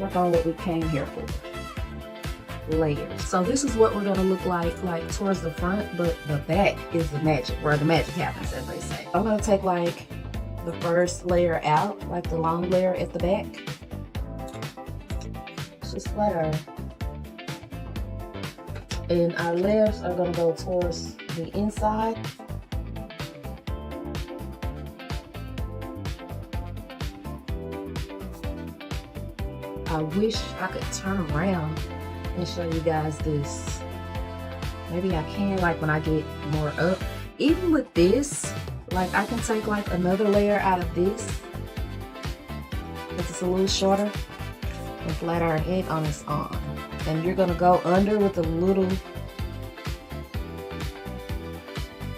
work on what we came here for. Layers. So this is what we're gonna look like towards the front, but the back is the magic, where the magic happens, as they say. I'm gonna take like the first layer out, like the long layer at the back. Just let her. And our layers are gonna go towards the inside. I wish I could turn around and show you guys this. Maybe I can, like when I get more up. Even with this, like I can take like another layer out of this, because it's a little shorter, and flat iron it on its own. And you're gonna go under with a little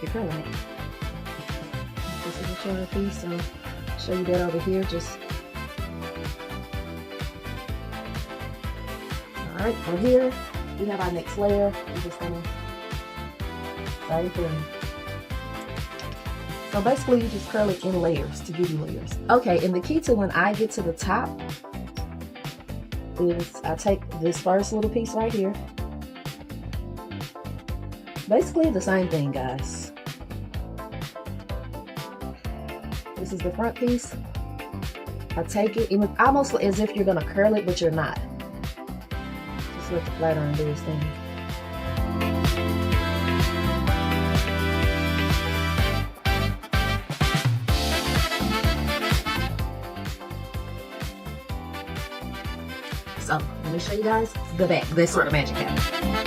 acrylic. This is a shorter piece, so I'll show you that over here. Just alright, from here we have our next layer. We're just gonna same thing. So basically you just curl it in layers to give you layers. Okay, and the key to when I get to the top is I take this first little piece right here. Basically the same thing, guys. This is the front piece. I take it, almost as if you're gonna curl it, but you're not. Just let the flat iron do its thing. So let me show you guys the back. That's where the magic happens.